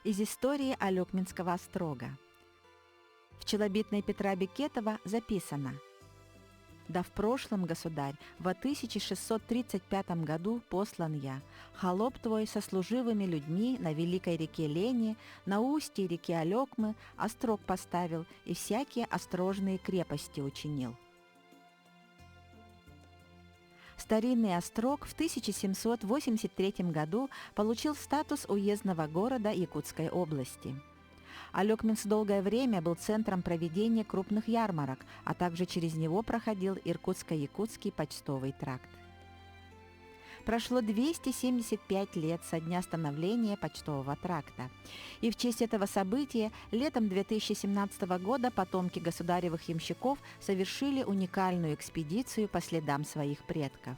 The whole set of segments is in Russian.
Из истории Алекминского острога. В челобитной Петра Бекетова записано: «Да в прошлом, государь, во 1635 году послан я, холоп твой со служивыми людьми на великой реке Лени, на устье реки Алекмы, острог поставил и всякие острожные крепости учинил». Старинный острог в 1783 году получил статус уездного города Якутской области. Алекминск долгое время был центром проведения крупных ярмарок, а также через него проходил Иркутско-Якутский почтовый тракт. Прошло 275 лет со дня становления почтового тракта, и в честь этого события летом 2017 года потомки государевых ямщиков совершили уникальную экспедицию по следам своих предков.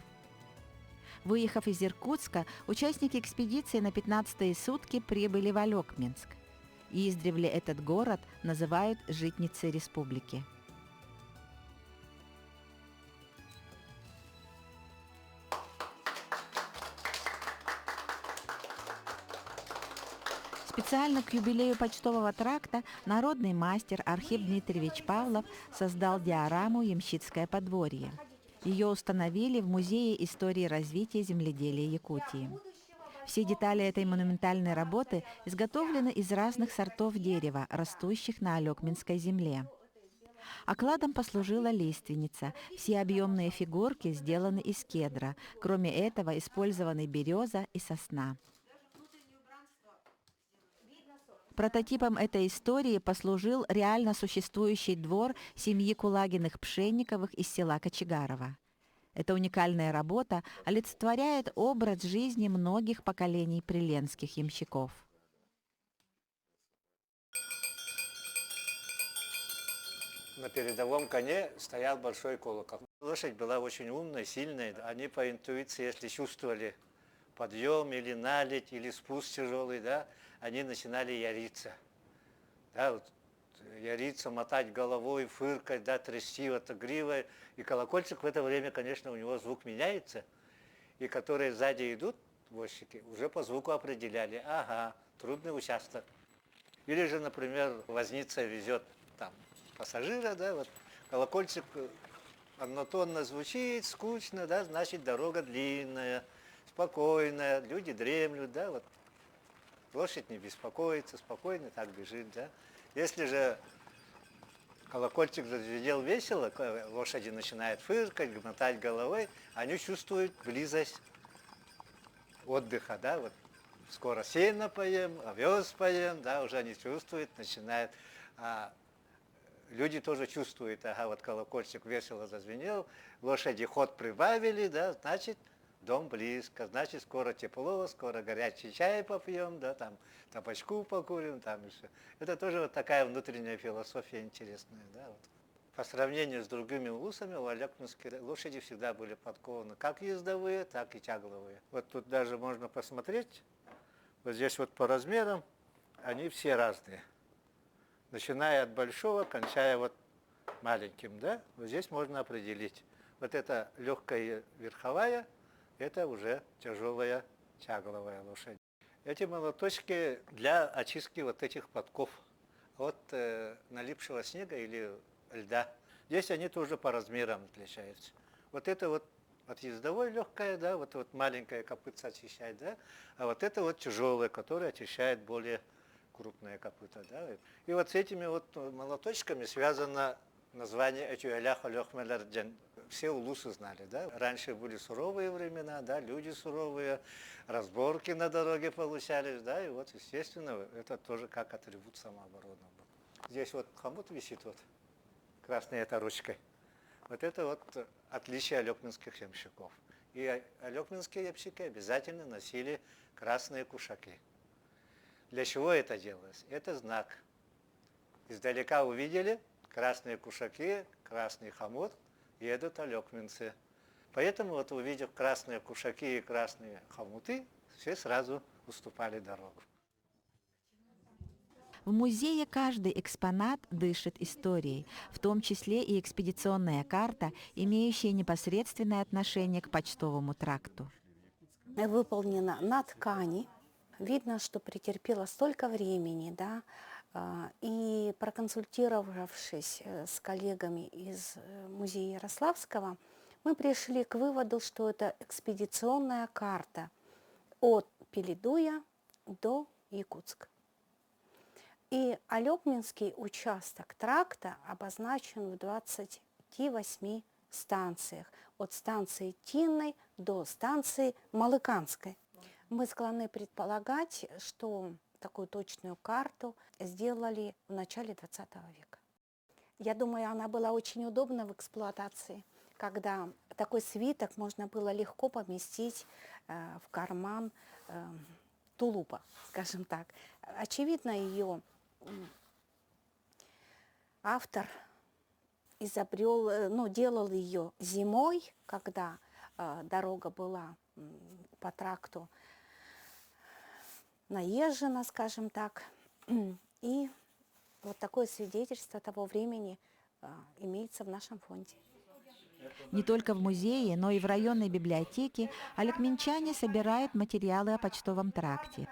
Выехав из Иркутска, участники экспедиции на 15-е сутки прибыли в Алекминск. Издревле этот город называют житницей республики. Специально к юбилею почтового тракта народный мастер Архип Дмитриевич Павлов создал диораму «Ямщицкое подворье». Ее установили в Музее истории развития земледелия Якутии. Все детали этой монументальной работы изготовлены из разных сортов дерева, растущих на Алекминской земле. Окладом послужила лиственница. Все объемные фигурки сделаны из кедра. Кроме этого, использованы береза и сосна. Прототипом этой истории послужил реально существующий двор семьи Кулагиных-Пшенниковых из села Кочегарово. Эта уникальная работа олицетворяет образ жизни многих поколений приленских ямщиков. На передовом коне стоял большой колокол. Лошадь была очень умная, сильная. Они по интуиции, если чувствовали подъем или наледь, или спуск тяжелый, да, они начинали яриться. Да, вот, яриться, мотать головой, фыркать, да, трясти вот гривой. И колокольчик в это время, конечно, у него звук меняется. И которые сзади идут, возчики, уже по звуку определяли: ага, трудный участок. Или же, например, возница везет там пассажира, да, вот колокольчик однотонно звучит, скучно, да, значит, дорога длинная, спокойная, люди дремлют, да, вот. Лошадь не беспокоится, спокойно так бежит, да. Если же колокольчик зазвенел весело, лошади начинают фыркать, мотать головой, они чувствуют близость отдыха, да, вот. Скоро сено поем, овес поем, да, уже они чувствуют, начинают. Люди тоже чувствуют, ага, вот колокольчик весело зазвенел, лошади ход прибавили, да, значит, дом близко, значит, скоро тепло, скоро горячий чай попьем, да, там табачку покурим, там еще. Это тоже вот такая внутренняя философия интересная, да, вот. По сравнению с другими улусами, у алекминские лошади всегда были подкованы как ездовые, так и тягловые. Вот тут даже можно посмотреть, вот здесь вот по размерам они все разные. Начиная от большого, кончая вот маленьким, да, вот здесь можно определить. Вот это легкая верховая, это уже тяжелая тягловая лошадь. Эти молоточки для очистки вот этих подков от налипшего снега или льда. Здесь они тоже по размерам отличаются. Вот это вот от ездовой легкая, да, вот маленькая копытца очищает, да, а вот это вот тяжелая, которая очищает более крупные копыта, да. И вот с этими вот молоточками связано название Этюэлях Алёхмелерден. Все улусы знали, да. Раньше были суровые времена, да, люди суровые, разборки на дороге получались, да, и вот, естественно, это тоже как атрибут самообороны был. Здесь вот хомут висит, вот, красной этой ручкой. Вот это вот отличие алекминских ямщиков. И алекминские ямщики обязательно носили красные кушаки. Для чего это делалось? Это знак. Издалека увидели красные кушаки, красный хомут, едут алекминцы. Поэтому вот увидев красные кушаки и красные хомуты, все сразу уступали дорогу. В музее каждый экспонат дышит историей, в том числе и экспедиционная карта, имеющая непосредственное отношение к почтовому тракту. Выполнена на ткани. видно, что претерпела столько времени, да, и проконсультировавшись с коллегами из музея Ярославского, мы пришли к выводу, что это экспедиционная карта от Пеледуя до Якутска. И Алёкминский участок тракта обозначен в 28 станциях, от станции Тинной до станции Малыканской. Мы склонны предполагать, что такую точную карту сделали в начале 20 века. Я думаю, она была очень удобна в эксплуатации, когда такой свиток можно было легко поместить в карман тулупа, скажем так. Очевидно, ее автор делал ее зимой, когда дорога была по тракту наезжена, скажем так. И вот такое свидетельство того времени имеется в нашем фонде. Не только в музее, но и в районной библиотеке алёкминчане собирают материалы о почтовом тракте.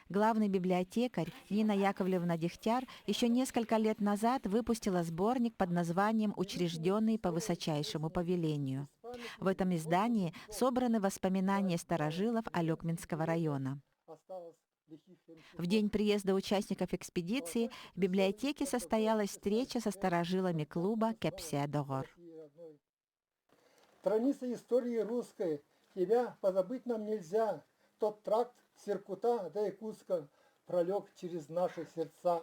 Главный библиотекарь Нина Яковлевна Дегтяр еще несколько лет назад выпустила сборник под названием «Учрежденный по высочайшему повелению». В этом издании собраны воспоминания старожилов Алёкминского района. В день приезда участников экспедиции в библиотеке состоялась встреча со старожилами клуба «Кепсе-Догор». Страница истории русской, тебя позабыть нам нельзя. Тот тракт с Иркута до Якутска пролег через наши сердца.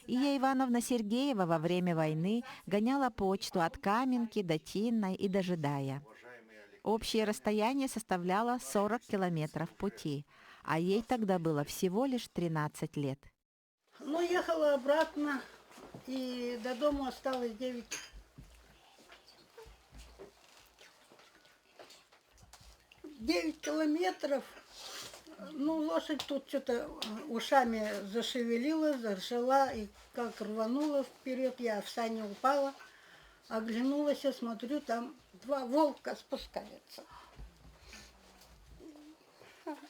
Ия Ивановна Сергеева во время войны гоняла почту от Каменки до Тинной и до Жидая. Общее расстояние составляло 40 километров пути, а ей тогда было всего лишь 13 лет. Ну, ехала обратно, и до дома осталось 9 километров. Ну, лошадь тут что-то ушами зашевелила, заржала, и как рванула вперед, я в сани упала, оглянулась, я смотрю, там 2 волка спускаются.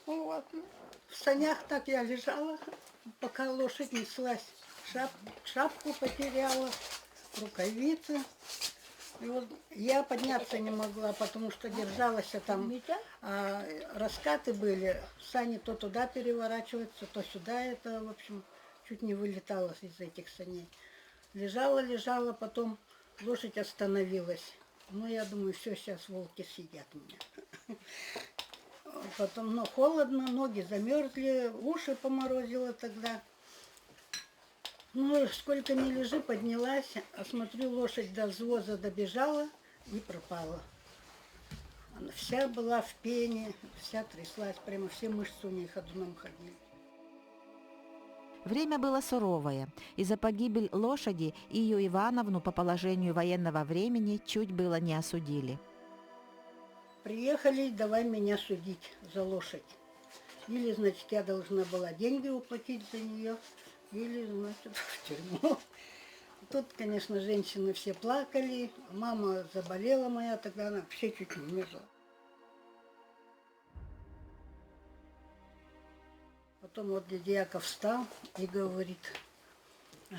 Вот. В санях так я лежала, пока лошадь неслась. Шапку потеряла, рукавицы. И вот я подняться не могла, потому что держалась там, раскаты были, сани то туда переворачиваются, то сюда, это, в общем, чуть не вылетала из этих саней. Лежала, потом лошадь остановилась. Ну, я думаю, все, сейчас волки съедят меня. Потом, ну, холодно, ноги замерзли, уши поморозило тогда. Ну, сколько ни лежи, поднялась, а смотрю, лошадь до взвоза добежала и пропала. Она вся была в пене, вся тряслась, прямо все мышцы у нее ходуном ходили. Время было суровое, и за погибель лошади Ию Ивановну по положению военного времени чуть было не осудили. Приехали, давай меня судить за лошадь. Или, значит, я должна была деньги уплатить за нее, или, значит, в тюрьму. Тут, конечно, женщины все плакали. Мама заболела моя, тогда она вообще чуть не умерла. Потом вот дядя Яков встал и говорит: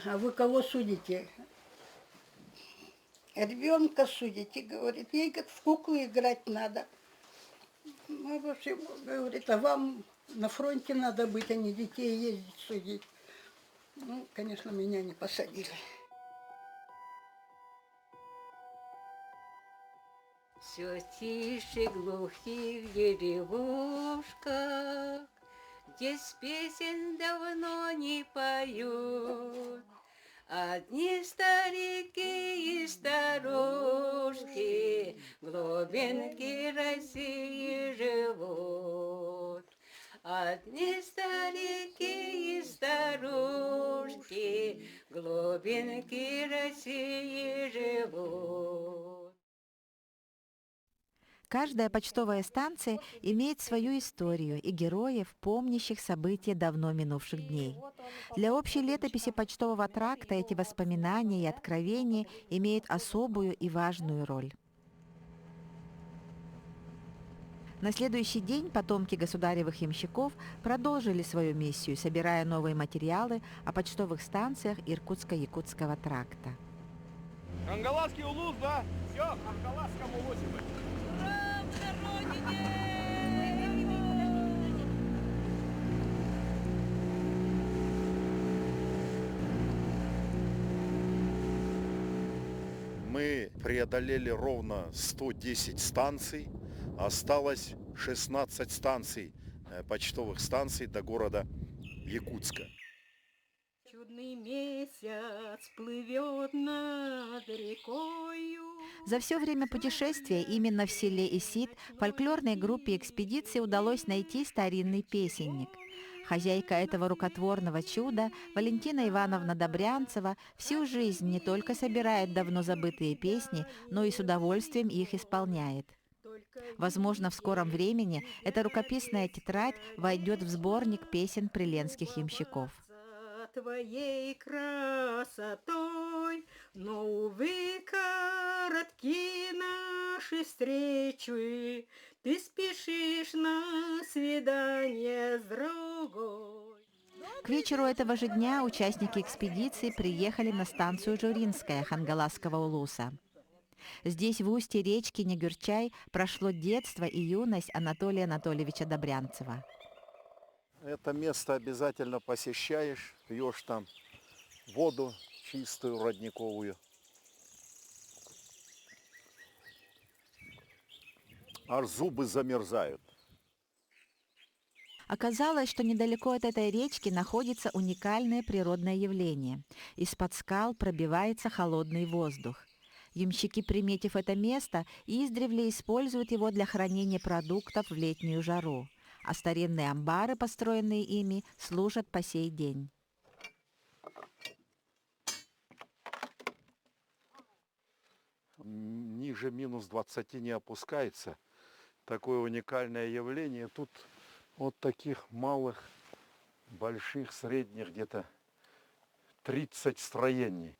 а вы кого судите? Ребенка судите, говорит, ей как в куклы играть надо. Ну, в общем, говорит, а вам на фронте надо быть, а не детей ездить судить. Ну, конечно, меня не посадили. Все тише глухих деревушках, здесь песен давно не поют. Одни старики и старушки в глубинке России живут. Одни старики и старушки в глубинке России живут. Каждая почтовая станция имеет свою историю и героев, помнящих события давно минувших дней. Для общей летописи почтового тракта эти воспоминания и откровения имеют особую и важную роль. На следующий день потомки государевых ямщиков продолжили свою миссию, собирая новые материалы о почтовых станциях Иркутско-Якутского тракта. Хангаласский улус, да? Все, в Хангаласском улусе мы. Мы преодолели ровно 110 станций, осталось 16 станций, почтовых станций до города Якутска. Чудный месяц плывет над рекою. За все время путешествия именно в селе Исид фольклорной группе экспедиции удалось найти старинный песенник. Хозяйка этого рукотворного чуда, Валентина Ивановна Добрянцева, всю жизнь не только собирает давно забытые песни, но и с удовольствием их исполняет. Возможно, в скором времени эта рукописная тетрадь войдет в сборник песен приленских ямщиков. Твоей красотой, но, увы, коротки наши встречи, ты спешишь на свидание с другой. К вечеру этого же дня участники экспедиции приехали на станцию Журинская Хангаласского улуса. Здесь, в устье речки Негюрчай, прошло детство и юность Анатолия Анатольевича Добрянцева. Это место обязательно посещаешь, пьешь там воду чистую, родниковую. Аж зубы замерзают. Оказалось, что недалеко от этой речки находится уникальное природное явление. Из-под скал пробивается холодный воздух. Ямщики, приметив это место, издревле используют его для хранения продуктов в летнюю жару, а старинные амбары, построенные ими, служат по сей день. Ниже минус 20 не опускается. Такое уникальное явление. Тут вот таких малых, больших, средних, где-то 30 строений.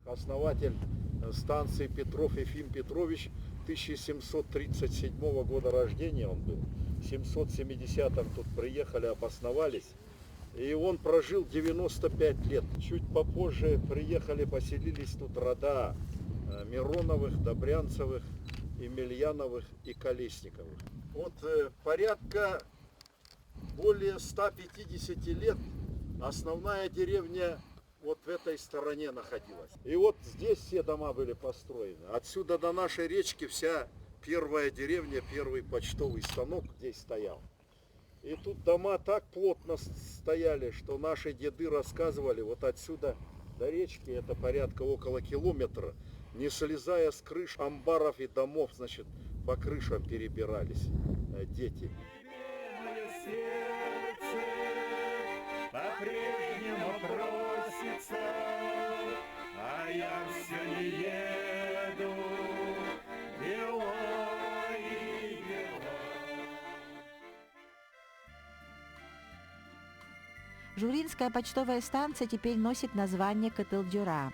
Основатель станции Петров Ефим Петрович, 1737 года рождения он был. В 770-м тут приехали, обосновались. И он прожил 95 лет. Чуть попозже приехали, поселились тут рода Мироновых, Добрянцевых, Емельяновых и Колесниковых. Вот порядка более 150 лет основная деревня вот в этой стороне находилась. И вот здесь все дома были построены. Отсюда до нашей речки вся первая деревня, первый почтовый станок здесь стоял. И тут дома так плотно стояли, что наши деды рассказывали, вот отсюда до речки, это порядка около километра, не слезая с крыш амбаров и домов, значит, по крышам перебирались дети. По-прежнему просится, а я все не еду, дела и дела. Журинская почтовая станция теперь носит название Кытылдюра.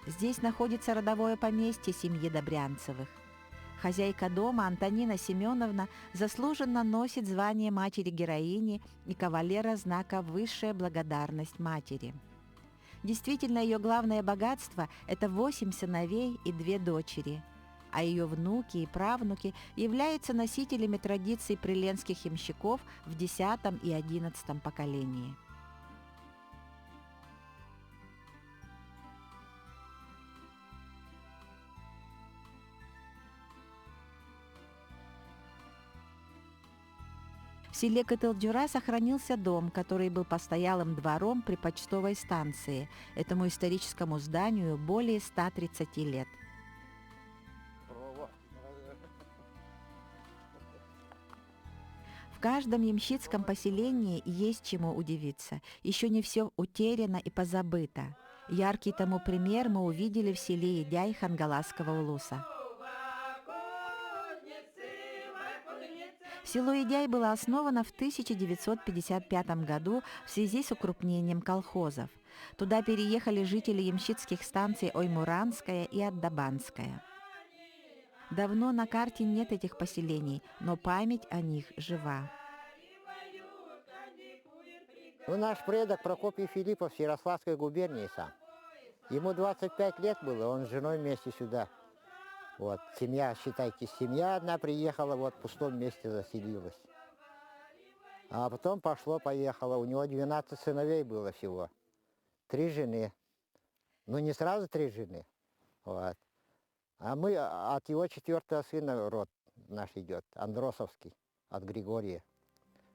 Здесь находится родовое поместье семьи Добрянцевых. Хозяйка дома Антонина Семеновна заслуженно носит звание матери-героини и кавалера знака «Высшая благодарность матери». Действительно, ее главное богатство – это 8 сыновей и 2 дочери, а ее внуки и правнуки являются носителями традиций приленских ямщиков в 10 и 11 поколении. В селе Кытылдюра сохранился дом, который был постоялым двором при почтовой станции. Этому историческому зданию более 130 лет. В каждом ямщицком поселении есть чему удивиться. Еще не все утеряно и позабыто. Яркий тому пример мы увидели в селе Идяй Хангаласского улуса. Село Идяй было основано в 1955 году в связи с укрупнением колхозов. Туда переехали жители ямщицких станций Оймуранская и Аддабанская. Давно на карте нет этих поселений, но память о них жива. Ну, наш предок Прокопий Филиппов с Ярославской губернии сам. Ему 25 лет было, он с женой вместе сюда. Вот, семья, считайте, семья одна приехала, вот в пустом месте заселилась. А потом пошло-поехало, у него 12 сыновей было всего, 3 жены. Ну, не сразу 3 жены, вот. А мы от его 4-го сына род наш идет, Андросовский, от Григория.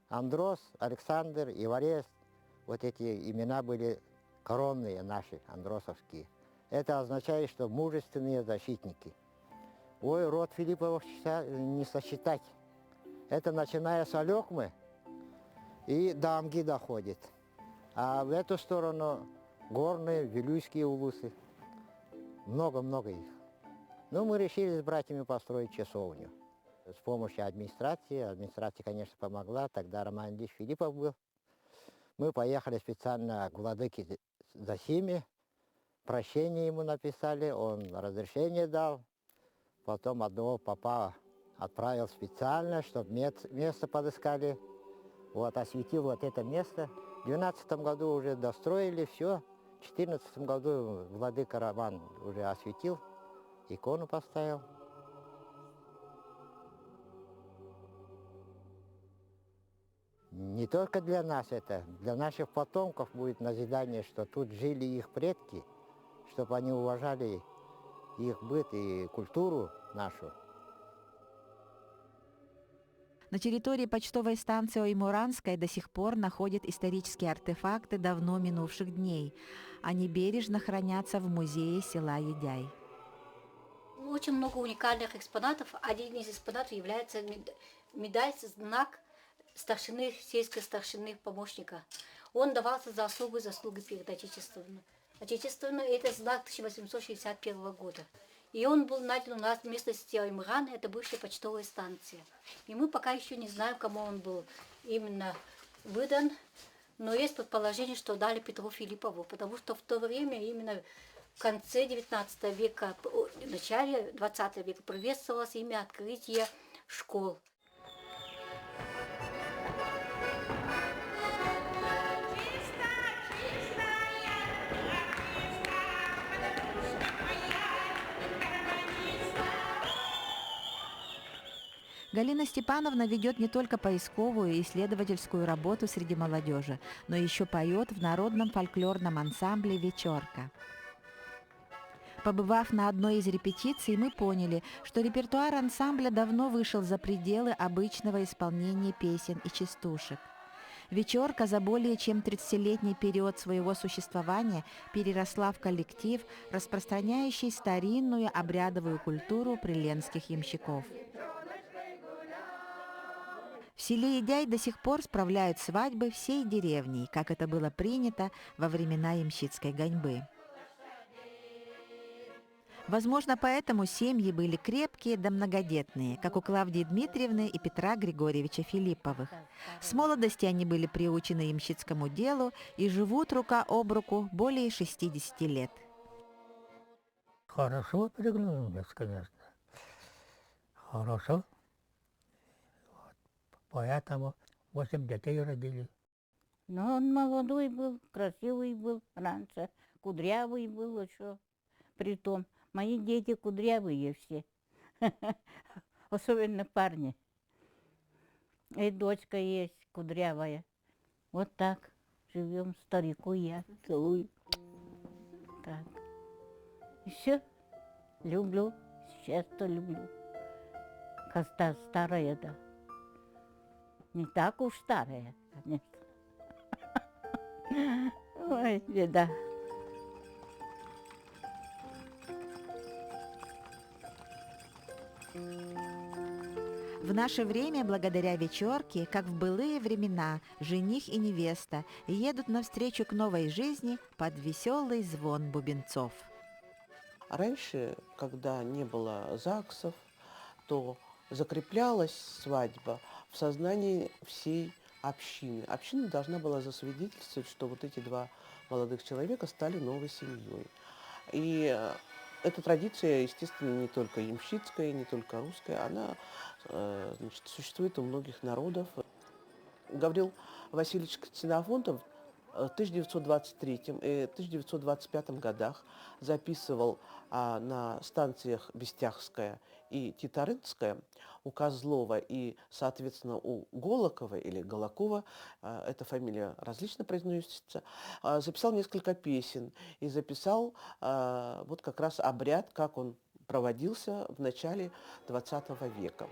Андрос, Александр, Иварес, вот эти имена были коронные наши, андросовские. Это означает, что мужественные защитники. Ой, род Филипповых не сосчитать. Это начиная с Алекмы и до Амги доходит. А в эту сторону горные, вилюйские улусы. Много-много их. Ну, мы решили с братьями построить часовню. С помощью администрации. Администрация, конечно, помогла. Тогда Роман Ильич Филиппов был. Мы поехали специально к владыке Зосиме. Прощение ему написали, он разрешение дал. Потом одного попа отправил специально, чтобы место подыскали. Вот, осветил вот это место. В 2012 году уже достроили все. В 2014 году владыка Роман уже осветил, икону поставил. Не только для нас это, для наших потомков будет назидание, что тут жили их предки, чтобы они уважали их быт и культуру нашу. На территории почтовой станции Оймуранской до сих пор находят исторические артефакты давно минувших дней. Они бережно хранятся в музее села Едяй. Очень много уникальных экспонатов. Один из экспонатов является медаль, знак старшины, сельской старшины помощника. Он давался за особые заслуги перед Отечеством. Отечественно это знак 1861 года. И он был найден у нас в местности Оймуран, это бывшая почтовая станция. И мы пока еще не знаем, кому он был именно выдан, но есть предположение, что дали Петру Филиппову, потому что в то время, именно в конце 19 века, в начале 20 века приветствовалось имя открытия школ. Галина Степановна ведет не только поисковую и исследовательскую работу среди молодежи, но еще поет в народном фольклорном ансамбле «Вечерка». Побывав на одной из репетиций, мы поняли, что репертуар ансамбля давно вышел за пределы обычного исполнения песен и частушек. «Вечерка» за более чем 30-летний период своего существования переросла в коллектив, распространяющий старинную обрядовую культуру приленских ямщиков. В селе Едяй до сих пор справляют свадьбы всей деревней, как это было принято во времена ямщицкой гоньбы. Возможно, поэтому семьи были крепкие да многодетные, как у Клавдии Дмитриевны и Петра Григорьевича Филипповых. С молодости они были приучены ямщицкому делу и живут рука об руку более 60 лет. Хорошо приглянулись, конечно. Хорошо. Поэтому 8 детей родили. Но он молодой был, красивый был раньше, кудрявый был еще. Притом, мои дети кудрявые все, особенно парни. И дочка есть кудрявая. Вот так живем, старику я целую. Так. И все. Люблю, счастье люблю. Коста старая, да. Не так уж старая, конечно. Ой, беда. В наше время, благодаря вечерке, как в былые времена, жених и невеста едут навстречу к новой жизни под веселый звон бубенцов. Раньше, когда не было ЗАГСов, то закреплялась свадьба в сознании всей общины. Община должна была засвидетельствовать, что вот эти два молодых человека стали новой семьей. И эта традиция, естественно, не только ямщицкая, не только русская, она значит, существует у многих народов. Гаврил Васильевич Ксенофонтов в 1923 и 1925 годах записывал на станциях Бестяхская и Титарынская у Козлова и, соответственно, у Голокова или Голокова, эта фамилия различно произносится, записал несколько песен и записал вот как раз обряд, как он проводился в начале XX века.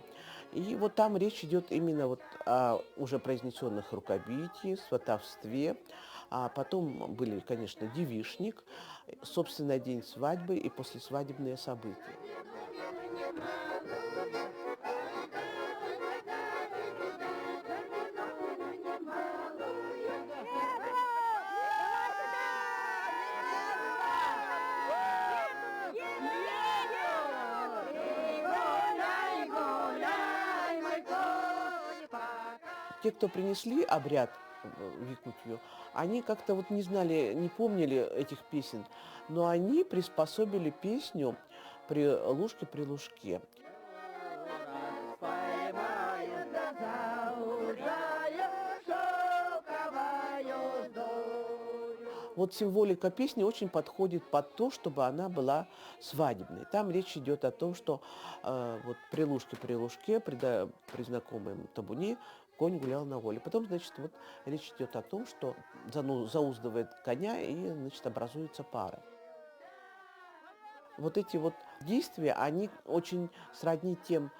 И вот там речь идет именно вот о уже произнесенных рукобитии, сватовстве, а потом были, конечно, девичник, собственный день свадьбы и послесвадебные события. Те, кто принесли обряд в Якутию, они как-то вот не знали, не помнили этих песен, но они приспособили песню «При лужке». Вот символика песни очень подходит под то, чтобы она была свадебной. Там речь идет о том, что вот при лужке, при знакомом табуне конь гулял на воле. Потом, значит, вот речь идет о том, что зауздывает коня и, значит, образуется пара. Вот эти вот действия, они очень сродни тем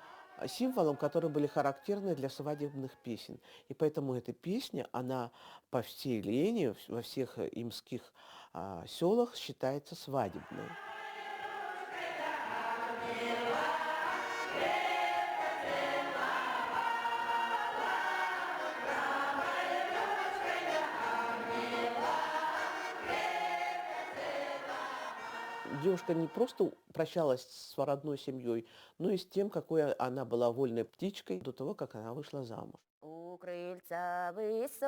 символам, которые были характерны для свадебных песен. И поэтому эта песня, она по всей линии, во всех имских селах считается свадебной. Девушка не просто прощалась с родной семьей, но и с тем, какой она была вольной птичкой до того, как она вышла замуж. У крыльца высокого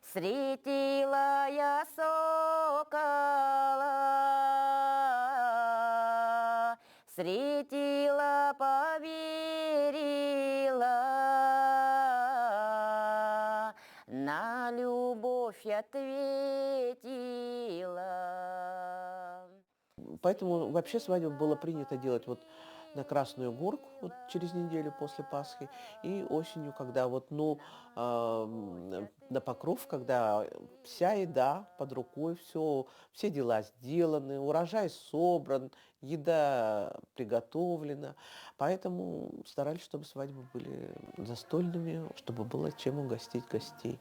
встретила я сокола, встретила, поверила, на любовь ответила. Поэтому вообще свадьбу было принято делать вот на Красную Горку вот через неделю после Пасхи и осенью, когда вот, на Покров, когда вся еда под рукой, все дела сделаны, урожай собран, еда приготовлена. Поэтому старались, чтобы свадьбы были застольными, чтобы было чем угостить гостей.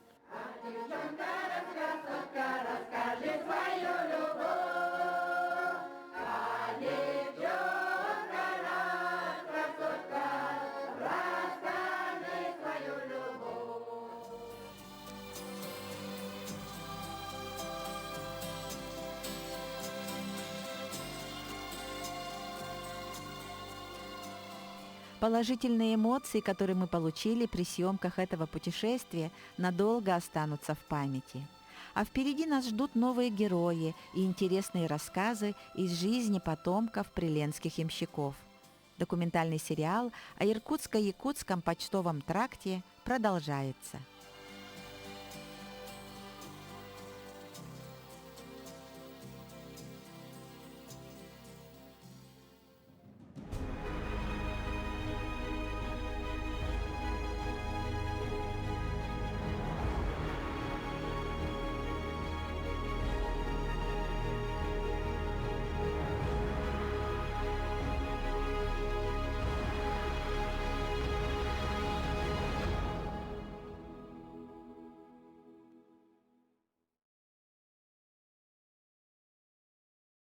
Положительные эмоции, которые мы получили при съемках этого путешествия, надолго останутся в памяти. А впереди нас ждут новые герои и интересные рассказы из жизни потомков приленских ямщиков. Документальный сериал о Иркутско-Якутском почтовом тракте продолжается.